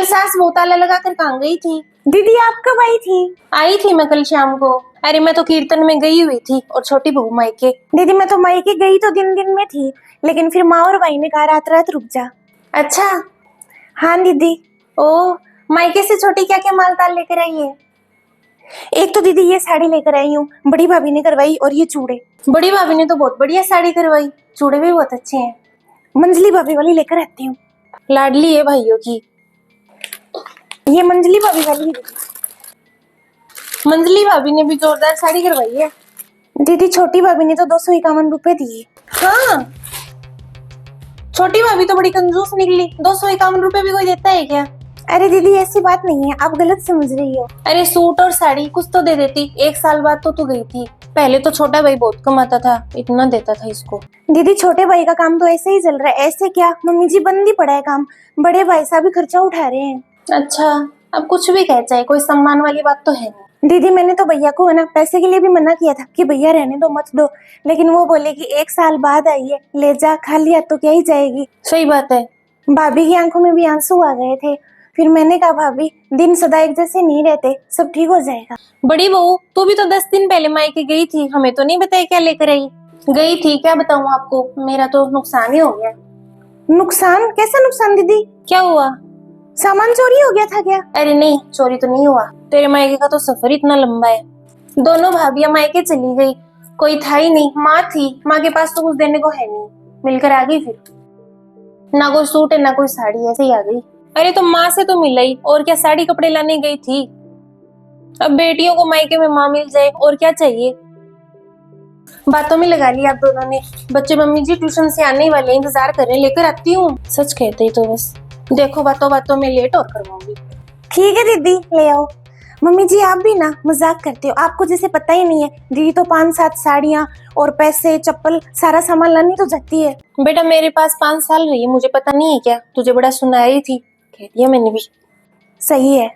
सास वो ताला लगा कर कहाँ गई थी? दीदी आप कब आई थी? आई थी मैं कल शाम को। अरे मैं तो कीर्तन में गई हुई थी और छोटी बहू मायके। दीदी मैं तो मायके गई तो दिन दिन में थी, लेकिन फिर माँ और भाई ने कहा रात रात रुक जा। अच्छा। हाँ दीदी। ओ, मायके से छोटी क्या क्या माल ताल लेकर आई है? एक तो दीदी ये साड़ी लेकर आई हूँ, बड़ी भाभी ने करवाई, और ये चूड़े। बड़ी भाभी ने तो बहुत बढ़िया साड़ी करवाई, चूड़े भी बहुत अच्छे हैं। मंजली भाभी वाली लेकर आती हूँ। लाडली है भाइयों की। ये मंजली भाभी वाली है दीदी। मंजली भाभी ने भी जोरदार साड़ी करवाई है। दीदी छोटी भाभी ने तो 251 रुपए दिए। हाँ, छोटी भाभी तो बड़ी कंजूस निकली। 251 रुपए भी कोई देता है क्या? अरे दीदी ऐसी बात नहीं है, आप गलत समझ रही हो। अरे सूट और साड़ी कुछ तो दे देती। एक साल बाद तो तू गई थी। पहले तो छोटा भाई बहुत कमाता था, इतना देता था इसको। दीदी छोटे भाई का काम तो ऐसे ही चल रहा है। ऐसे क्या, मम्मी जी बंद ही पड़ा है काम, बड़े भाई साहब भी खर्चा उठा रहे हैं। अच्छा, अब कुछ भी कह चाहे, कोई सम्मान वाली बात तो है नहीं। दीदी मैंने तो भैया को है ना पैसे के लिए भी मना किया था कि भैया रहने दो मत दो, लेकिन वो बोले कि एक साल बाद आई है, ले जा, खाली हाथ तो क्या ही जाएगी। सही बात है। भाभी की आंखों में भी आंसू आ गए थे। फिर मैंने कहा भाभी दिन सदा एक जैसे नहीं रहते, सब ठीक हो जाएगा। बड़ी बहू तू भी तो 10 दिन पहले मायके गई थी, हमें तो नहीं बताया क्या लेकर आई। गई थी, क्या बताऊं आपको, मेरा तो नुकसान ही हो गया। नुकसान? कैसा नुकसान दीदी? क्या हुआ? सामान चोरी हो गया था क्या? अरे नहीं, चोरी तो नहीं हुआ। तेरे मायके का तो सफर इतना लंबा है। दोनों भाभियां मायके चली गई, कोई था ही नहीं। माँ थी, माँ के पास तो कुछ देने को है नहीं, मिलकर आ गई। फिर ना कोई सूट है ना कोई साड़ी, ऐसे ही आ गई। अरे तो माँ से तो मिल ही, और क्या साड़ी कपड़े लाने गई थी। अब बेटियों को मायके में माँ मिल जाए और क्या चाहिए। बातों में लगा लिया आप दोनों ने। बच्चे मम्मी जी ट्यूशन से आने वाले, इंतजार कर रहे हैं, लेकर आती हूँ। सच कहते ही तो बस देखो, बातों बातों में लेट और करवाऊंगी। ठीक है दीदी ले आओ। मम्मी जी आप भी ना मजाक करते हो, आपको जैसे पता ही नहीं है। दीदी तो 5-7 साड़ियाँ और पैसे चप्पल सारा सामान लानी तो जाती है। बेटा मेरे पास 5 साल रही है, मुझे पता नहीं है क्या? तुझे बड़ा सुनाई थी, कह दिया मैंने भी। सही है।